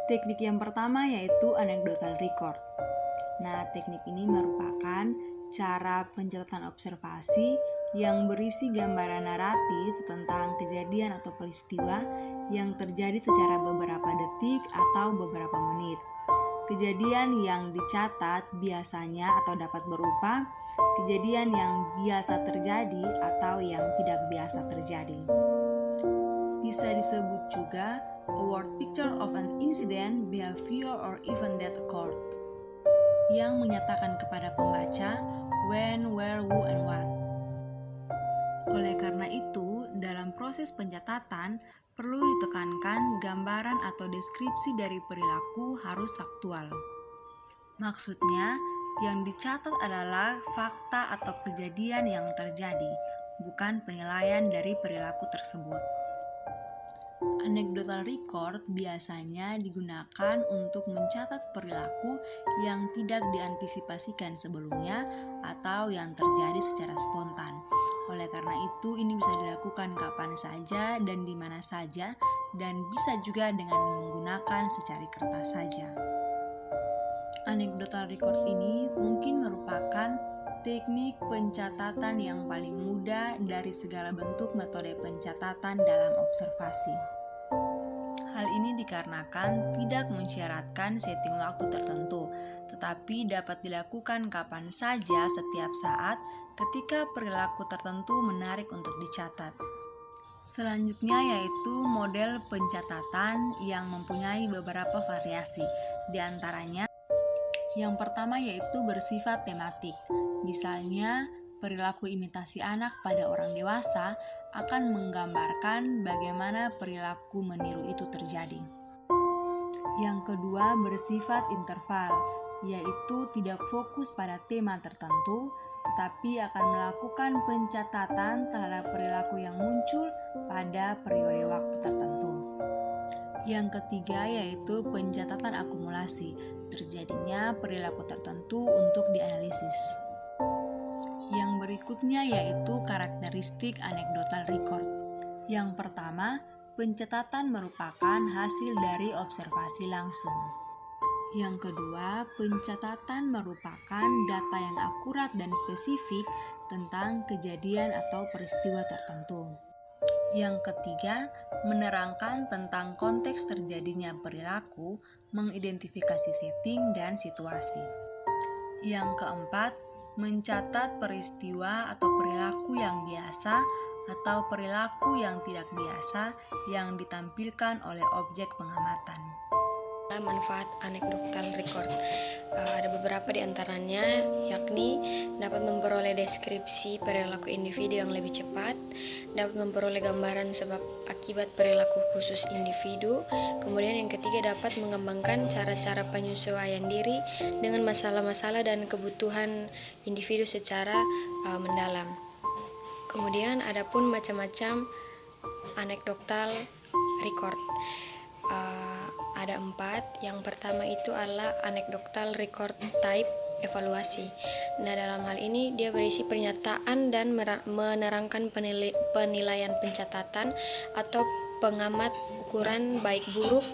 Teknik yang pertama yaitu anecdotal record. Nah, teknik ini merupakan cara pencatatan observasi yang berisi gambaran naratif tentang kejadian atau peristiwa yang terjadi secara beberapa detik atau beberapa menit. Kejadian yang dicatat biasanya atau dapat berupa kejadian yang biasa terjadi atau yang tidak biasa terjadi. Bisa disebut juga a word picture of an incident, behavior, or event that occurred, yang menyatakan kepada pembaca when, where, who, and what. Oleh karena itu, dalam proses pencatatan perlu ditekankan gambaran atau deskripsi dari perilaku harus aktual. Maksudnya, yang dicatat adalah fakta atau kejadian yang terjadi, bukan penilaian dari perilaku tersebut. Anecdotal record biasanya digunakan untuk mencatat perilaku yang tidak diantisipasikan sebelumnya atau yang terjadi secara spontan. Oleh karena itu, ini bisa dilakukan kapan saja dan di mana saja, dan bisa juga dengan menggunakan secari kertas saja. Anecdotal record ini mungkin merupakan teknik pencatatan yang paling mudah dari segala bentuk metode pencatatan dalam observasi. Hal ini dikarenakan tidak mensyaratkan setting waktu tertentu, tetapi dapat dilakukan kapan saja setiap saat ketika perilaku tertentu menarik untuk dicatat. Selanjutnya yaitu model pencatatan yang mempunyai beberapa variasi, di antaranya yang pertama yaitu bersifat tematik. Misalnya, perilaku imitasi anak pada orang dewasa akan menggambarkan bagaimana perilaku meniru itu terjadi. Yang kedua bersifat interval, yaitu tidak fokus pada tema tertentu, tetapi akan melakukan pencatatan terhadap perilaku yang muncul pada periode waktu tertentu. Yang ketiga yaitu pencatatan akumulasi, terjadinya perilaku tertentu untuk dianalisis. Yang berikutnya yaitu karakteristik anecdotal record. Yang pertama, pencatatan merupakan hasil dari observasi langsung. Yang kedua, pencatatan merupakan data yang akurat dan spesifik tentang kejadian atau peristiwa tertentu. Yang ketiga, menerangkan tentang konteks terjadinya perilaku, mengidentifikasi setting dan situasi. Yang keempat, mencatat peristiwa atau perilaku yang biasa atau perilaku yang tidak biasa yang ditampilkan oleh objek pengamatan. Manfaat anecdotal record ada beberapa di antaranya, yakni dapat memperoleh deskripsi perilaku individu yang lebih cepat, dapat memperoleh gambaran sebab akibat perilaku khusus individu. Kemudian yang ketiga dapat mengembangkan cara-cara penyesuaian diri dengan masalah-masalah dan kebutuhan individu secara mendalam. Kemudian adapun macam-macam anecdotal record. Ada 4. Yang pertama itu adalah anecdotal record type evaluasi. Nah, dalam hal ini dia berisi pernyataan dan menerangkan penilaian pencatatan atau pengamat ukuran baik buruk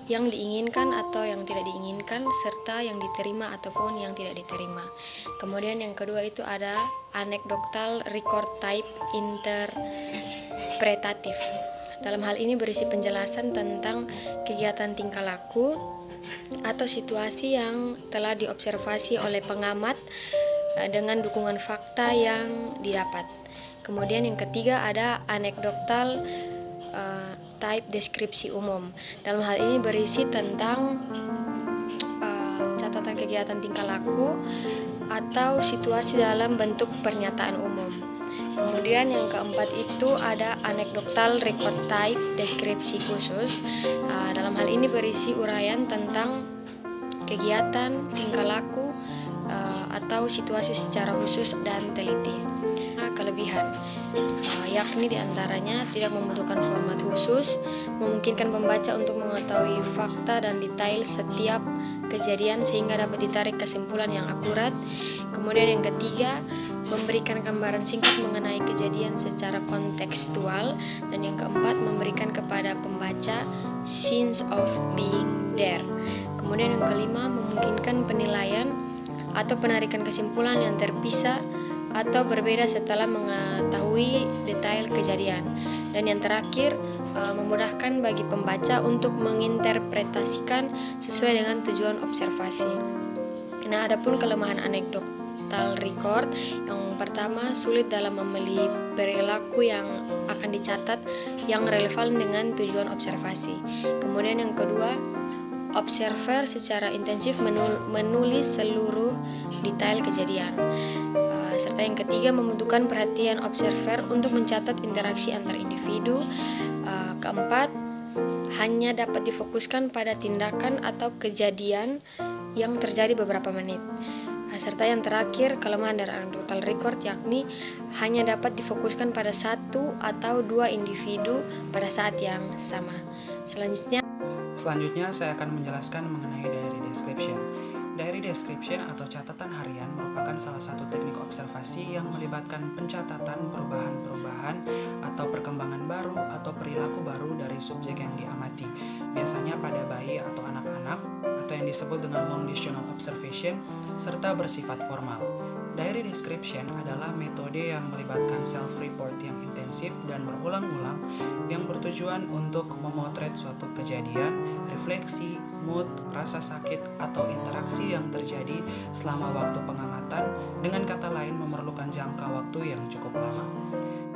yang diinginkan atau yang tidak diinginkan, serta yang diterima ataupun yang tidak diterima. Kemudian yang kedua itu ada anecdotal record type interpretatif. Dalam hal ini berisi penjelasan tentang kegiatan tingkah laku atau situasi yang telah diobservasi oleh pengamat dengan dukungan fakta yang didapat. Kemudian yang ketiga ada anecdotal type deskripsi umum. Dalam hal ini berisi tentang catatan kegiatan tingkah laku atau situasi dalam bentuk pernyataan umum. Kemudian yang keempat itu ada anecdotal record type deskripsi khusus. Dalam hal ini berisi uraian tentang kegiatan, tingkah laku, atau situasi secara khusus dan teliti. Kelebihan, yakni diantaranya tidak membutuhkan format khusus, memungkinkan pembaca untuk mengetahui fakta dan detail setiap kejadian sehingga dapat ditarik kesimpulan yang akurat. Kemudian yang ketiga, memberikan gambaran singkat mengenai kejadian secara kontekstual. Dan yang keempat, memberikan kepada pembaca sense of being DARE. Kemudian yang kelima, memungkinkan penilaian atau penarikan kesimpulan yang terpisah atau berbeda setelah mengetahui detail kejadian. Dan yang terakhir, memudahkan bagi pembaca untuk menginterpretasikan sesuai dengan tujuan observasi. Nah, adapun kelemahan anekdotal record, yang pertama, sulit dalam memilih perilaku yang akan dicatat yang relevan dengan tujuan observasi. Kemudian yang kedua, observer secara intensif menulis seluruh detail kejadian. Serta yang ketiga, membutuhkan perhatian observer untuk mencatat interaksi antar individu. Keempat, hanya dapat difokuskan pada tindakan atau kejadian yang terjadi beberapa menit. Serta yang terakhir, kelemahan dari anekdotal record yakni hanya dapat difokuskan pada satu atau dua individu pada saat yang sama. Selanjutnya saya akan menjelaskan mengenai diary description. Diary description atau catatan harian merupakan salah satu teknik observasi yang melibatkan pencatatan perubahan-perubahan atau perkembangan baru atau perilaku baru dari subjek yang diamati, biasanya pada bayi atau anak-anak, atau yang disebut dengan longitudinal observation, serta bersifat formal. Diary description adalah metode yang melibatkan self-report yang intensif dan berulang-ulang yang bertujuan untuk memotret suatu kejadian, refleksi, mood, rasa sakit, atau interaksi yang terjadi selama waktu pengamatan, dengan kata lain memerlukan jangka waktu yang cukup lama.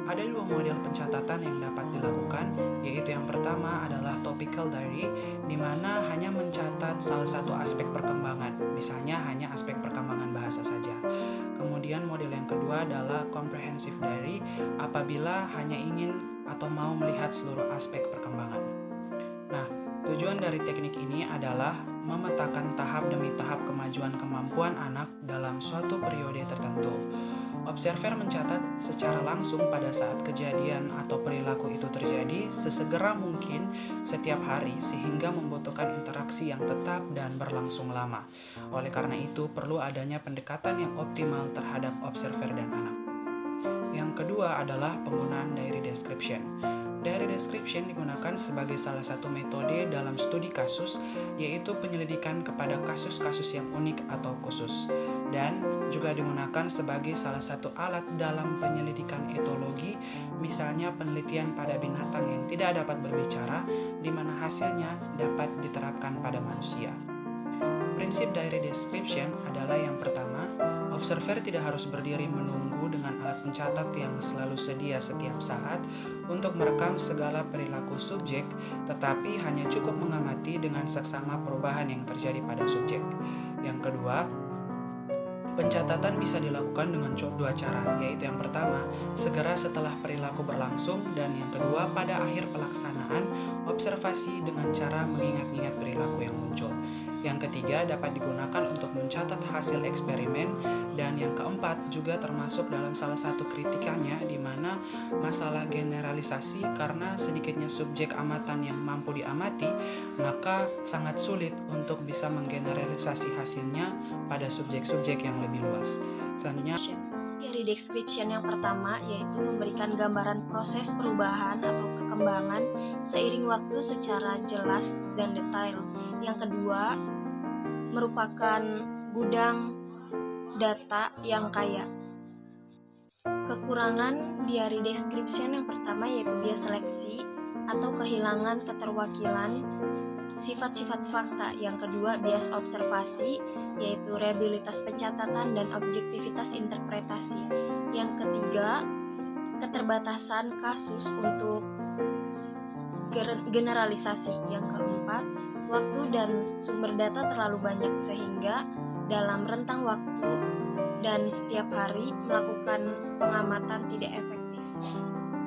Ada dua model pencatatan yang dapat dilakukan, yaitu yang pertama adalah topical diary, di mana hanya mencatat salah satu aspek perkembangan, misalnya hanya aspek perkembangan bahasa saja. Kemudian model yang kedua adalah comprehensive diary, apabila hanya ingin atau mau melihat seluruh aspek perkembangan. Nah, tujuan dari teknik ini adalah memetakan tahap demi tahap kemajuan kemampuan anak dalam suatu periode tertentu. Observer mencatat secara langsung pada saat kejadian atau perilaku itu terjadi sesegera mungkin setiap hari, sehingga membutuhkan interaksi yang tetap dan berlangsung lama. Oleh karena itu, perlu adanya pendekatan yang optimal terhadap observer dan anak. Yang kedua adalah penggunaan diary description. Diary description digunakan sebagai salah satu metode dalam studi kasus, yaitu penyelidikan kepada kasus-kasus yang unik atau khusus, dan juga digunakan sebagai salah satu alat dalam penyelidikan etologi, misalnya penelitian pada binatang yang tidak dapat berbicara, di mana hasilnya dapat diterapkan pada manusia. Prinsip diary description adalah yang pertama, observer tidak harus berdiri menunggu dengan alat pencatat yang selalu sedia setiap saat untuk merekam segala perilaku subjek, tetapi hanya cukup mengamati dengan seksama perubahan yang terjadi pada subjek. Yang kedua, pencatatan bisa dilakukan dengan dua cara, yaitu yang pertama, segera setelah perilaku berlangsung, dan yang kedua, pada akhir pelaksanaan observasi dengan cara mengingat-ingat perilaku yang muncul. Yang ketiga, dapat digunakan untuk mencatat hasil eksperimen, dan yang keempat juga termasuk dalam salah satu kritikannya, di mana masalah generalisasi, karena sedikitnya subjek amatan yang mampu diamati, maka sangat sulit untuk bisa menggeneralisasi hasilnya pada subjek-subjek yang lebih luas. Selanjutnya, diary description yang pertama yaitu memberikan gambaran proses perubahan atau perkembangan seiring waktu secara jelas dan detail. Yang kedua, merupakan gudang data yang kaya. Kekurangan diary description yang pertama yaitu bias seleksi atau kehilangan keterwakilan sifat-sifat fakta. Yang kedua, bias observasi yaitu reliabilitas pencatatan dan objektivitas interpretasi. Yang ketiga, keterbatasan kasus untuk generalisasi. Yang keempat, waktu dan sumber data terlalu banyak sehingga dalam rentang waktu dan setiap hari melakukan pengamatan tidak efektif.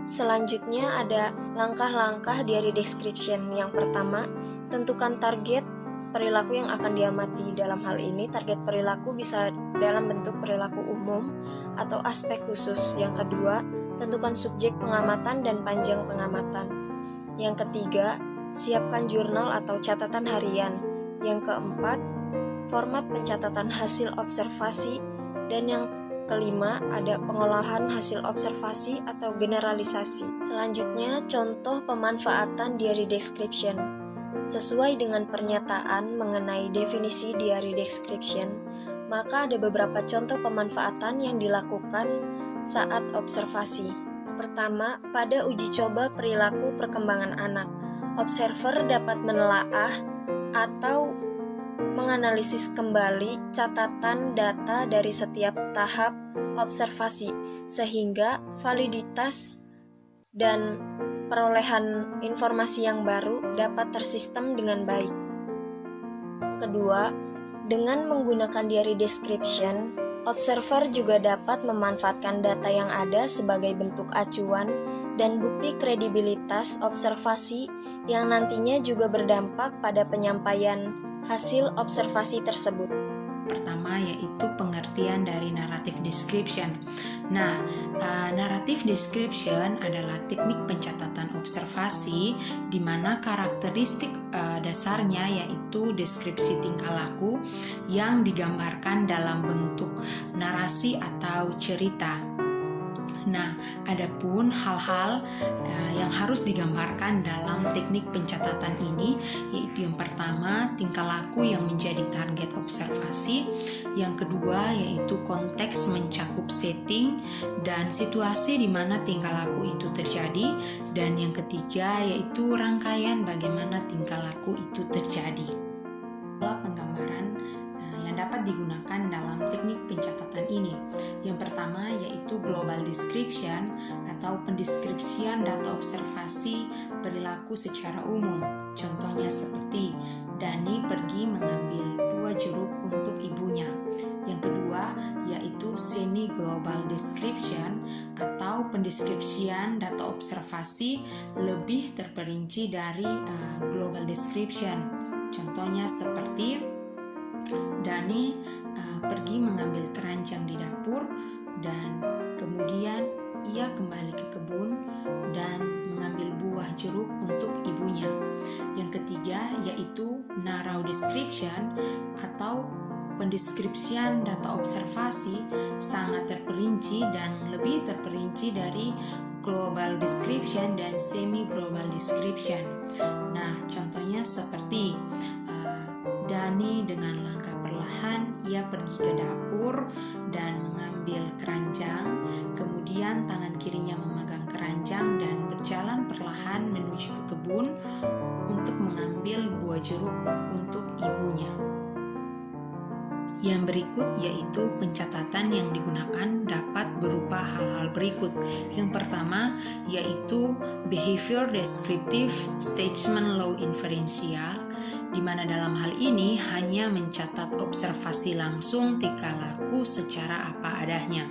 Selanjutnya ada langkah-langkah diary description. Yang pertama, tentukan target perilaku yang akan diamati. Dalam hal ini, target perilaku bisa dalam bentuk perilaku umum atau aspek khusus. Yang kedua, tentukan subjek pengamatan dan panjang pengamatan. Yang ketiga, siapkan jurnal atau catatan harian. Yang keempat, format pencatatan hasil observasi. Dan yang kelima, ada pengolahan hasil observasi atau generalisasi. Selanjutnya, contoh pemanfaatan diary description. Sesuai dengan pernyataan mengenai definisi diary description, maka ada beberapa contoh pemanfaatan yang dilakukan saat observasi. Pertama, pada uji coba perilaku perkembangan anak, observer dapat menelaah atau menganalisis kembali catatan data dari setiap tahap observasi, sehingga validitas dan perolehan informasi yang baru dapat tersistem dengan baik. Kedua, dengan menggunakan diary description, observer juga dapat memanfaatkan data yang ada sebagai bentuk acuan dan bukti kredibilitas observasi yang nantinya juga berdampak pada penyampaian hasil observasi tersebut. Pertama yaitu pengertian dari narrative description. Nah, narrative description adalah teknik pencatatan observasi di mana karakteristik dasarnya yaitu deskripsi tingkah laku yang digambarkan dalam bentuk narasi atau cerita. Nah, adapun hal-hal yang harus digambarkan dalam teknik pencatatan ini yaitu yang pertama tingkah laku yang menjadi target observasi, yang kedua yaitu konteks mencakup setting dan situasi di mana tingkah laku itu terjadi, dan yang ketiga yaitu rangkaian bagaimana tingkah laku itu terjadi. Pola penggambaran yang dapat digunakan dalam teknik pencatatan ini. Yang pertama yaitu global description atau pendeskripsian data observasi perilaku secara umum. Contohnya seperti Dani pergi mengambil buah jeruk untuk ibunya. Yang kedua yaitu semi global description atau pendeskripsian data observasi lebih terperinci dari global description. Contohnya seperti Dani pergi mengambil keranjang di dapur dan kemudian ia kembali ke kebun dan mengambil buah jeruk untuk ibunya. Yang ketiga yaitu narrow description atau pendeskripsian data observasi sangat terperinci dan lebih terperinci dari global description dan semi global description. Nah, contohnya seperti Dani dengan langkah perlahan ia pergi ke dapur dan mengambil keranjang, kemudian tangan kirinya memegang keranjang dan berjalan perlahan menuju ke kebun untuk mengambil buah jeruk untuk ibunya. Yang berikut yaitu pencatatan yang digunakan dapat berupa hal-hal berikut. Yang pertama yaitu behavior descriptive statement law inferential, di mana dalam hal ini hanya mencatat observasi langsung tingkah laku secara apa adanya.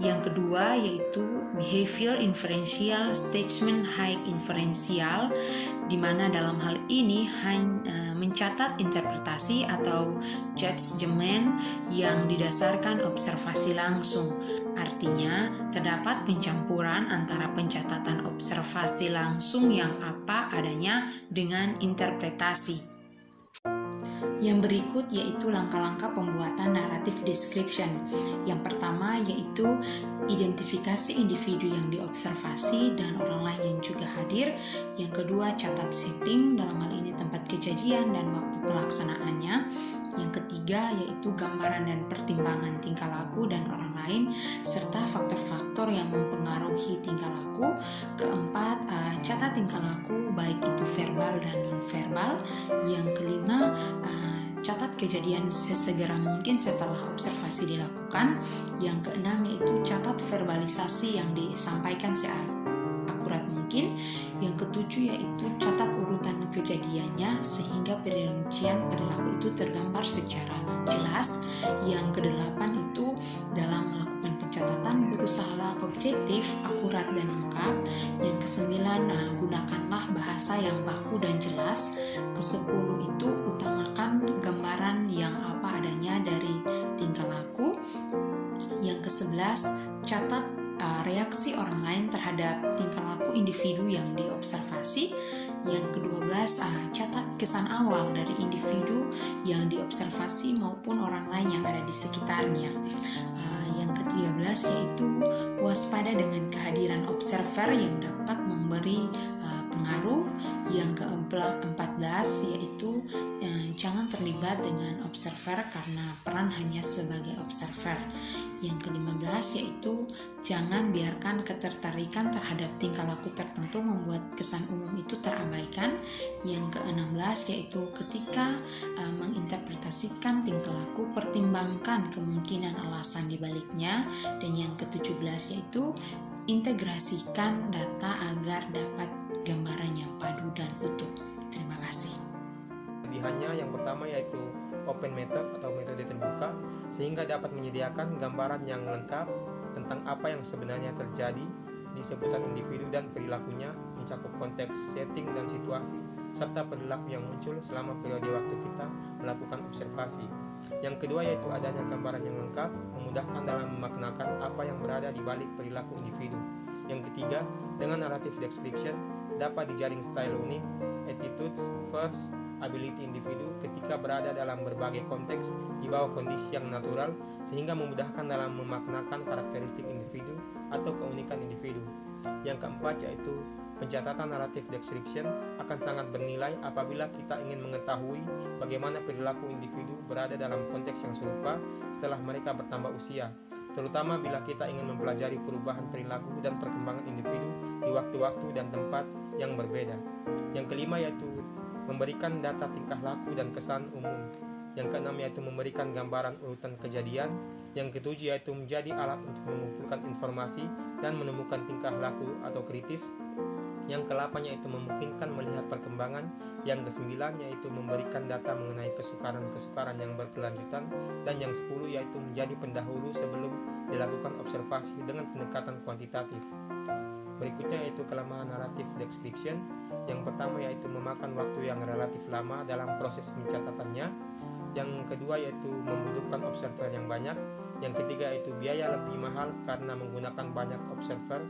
Yang kedua yaitu behavior inferential statement high inferential, di mana dalam hal ini hanya mencatat interpretasi atau judgment yang didasarkan observasi langsung. Artinya, terdapat pencampuran antara pencatatan observasi langsung yang apa adanya dengan interpretasi. Yang berikut yaitu langkah-langkah pembuatan narrative description. Yang pertama yaitu identifikasi individu yang diobservasi dan orang lain yang juga hadir. Yang kedua, catat setting, dalam hal ini tempat kejadian dan waktu pelaksanaannya. Yang ketiga yaitu gambaran dan pertimbangan tingkah laku dan orang lain serta faktor-faktor yang mempengaruhi tingkah laku. Keempat, catat tingkah laku baik itu verbal dan non-verbal. Yang kelima, catat kejadian sesegera mungkin setelah observasi dilakukan. Yang keenam yaitu catat verbalisasi yang disampaikan seakurat mungkin. Yang ketujuh yaitu catat urutan kejadiannya sehingga perincian perilaku itu tergambar secara jelas. Yang kedelapan itu dalam melakukan pencatatan berusahalah objektif, akurat dan lengkap. Yang kesembilan, gunakanlah bahasa yang baku dan jelas. Kesepuluh itu utamakan gambaran yang apa adanya dari tingkah laku. Yang ke-11, catat reaksi orang lain terhadap tingkah laku individu yang diobservasi. Yang ke-12, catat kesan awal dari individu yang diobservasi maupun orang lain yang ada di sekitarnya. Yang ke-13 yaitu waspada dengan kehadiran observer yang dapat memberi berpengaruh. Yang ke-14 yaitu jangan terlibat dengan observer karena peran hanya sebagai observer. Yang ke-15 yaitu jangan biarkan ketertarikan terhadap tingkah laku tertentu membuat kesan umum itu terabaikan. Yang ke-16 yaitu ketika menginterpretasikan tingkah laku, pertimbangkan kemungkinan alasan dibaliknya. Dan yang ke-17 yaitu integrasikan data agar dapat gambaran yang padu dan utuh. Terima kasih. Kelebihannya yang pertama yaitu open method atau metode terbuka, sehingga dapat menyediakan gambaran yang lengkap tentang apa yang sebenarnya terjadi di seputar individu dan perilakunya, mencakup konteks, setting, dan situasi, serta perilaku yang muncul selama periode waktu kita melakukan observasi. Yang kedua yaitu adanya gambaran yang lengkap, memudahkan dalam memaknakan apa yang berada di balik perilaku individu. Yang ketiga, dengan narrative description dapat dijaring style unik, attitudes, first, ability individu ketika berada dalam berbagai konteks di bawah kondisi yang natural, sehingga memudahkan dalam memaknakan karakteristik individu atau keunikan individu. Yang keempat yaitu pencatatan narrative description akan sangat bernilai apabila kita ingin mengetahui bagaimana perilaku individu berada dalam konteks yang serupa setelah mereka bertambah usia, terutama bila kita ingin mempelajari perubahan perilaku dan perkembangan individu di waktu-waktu dan tempat yang berbeda. Yang kelima yaitu memberikan data tingkah laku dan kesan umum. Yang keenam yaitu memberikan gambaran urutan kejadian. Yang ketujuh yaitu menjadi alat untuk mengumpulkan informasi dan menemukan tingkah laku atau kritis. Yang ke-8 yaitu memungkinkan melihat perkembangan. Yang ke-9 yaitu memberikan data mengenai kesukaran-kesukaran yang berkelanjutan. Dan yang 10 yaitu menjadi pendahulu sebelum dilakukan observasi dengan pendekatan kuantitatif. Berikutnya yaitu kelemahan narrative description. Yang pertama yaitu memakan waktu yang relatif lama dalam proses pencatatannya. Yang kedua yaitu membutuhkan observer yang banyak. Yang ketiga yaitu biaya lebih mahal karena menggunakan banyak observer.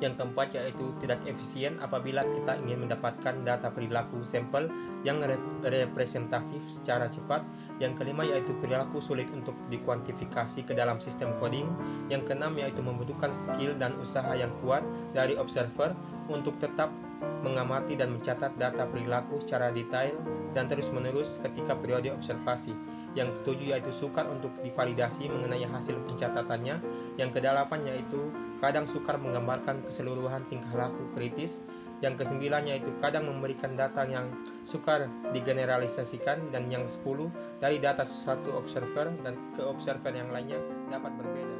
Yang keempat yaitu tidak efisien apabila kita ingin mendapatkan data perilaku sampel yang representatif secara cepat. Yang kelima yaitu perilaku sulit untuk dikuantifikasi ke dalam sistem coding. Yang keenam yaitu membutuhkan skill dan usaha yang kuat dari observer untuk tetap mengamati dan mencatat data perilaku secara detail dan terus-menerus ketika periode observasi. Yang ketujuh yaitu sukar untuk divalidasi mengenai hasil pencatatannya. Yang kedelapan yaitu kadang sukar menggambarkan keseluruhan tingkah laku kritis. Yang kesembilan yaitu kadang memberikan data yang sukar digeneralisasikan. Dan yang 10 dari data satu observer dan ke observer yang lainnya dapat berbeda.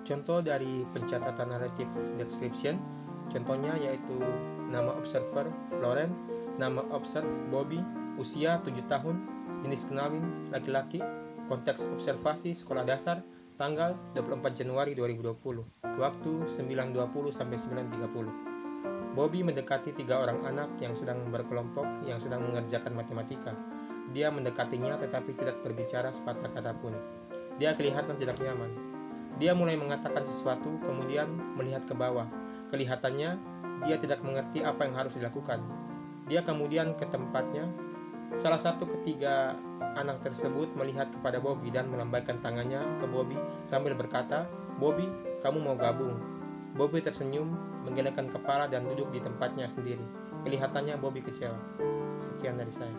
Contoh dari pencatatan narrative description, contohnya yaitu nama observer Florence, nama observer Bobby, usia 7 tahun, jenis kelamin laki-laki, konteks observasi sekolah dasar, tanggal 24 Januari 2020, waktu 9.20 sampai 9.30. Bobby mendekati 3 orang anak yang sedang berkelompok yang sedang mengerjakan matematika. Dia mendekatinya tetapi tidak berbicara sepatah kata pun. Dia kelihatan tidak nyaman. Dia mulai mengatakan sesuatu, kemudian melihat ke bawah. Kelihatannya dia tidak mengerti apa yang harus dilakukan. Dia kemudian ke tempatnya. Salah satu ketiga anak tersebut melihat kepada Bobby dan melambaikan tangannya ke Bobby sambil berkata, "Bobby, kamu mau gabung?" Bobby tersenyum, menggelengkan kepala dan duduk di tempatnya sendiri. Kelihatannya Bobby kecewa. Sekian dari saya.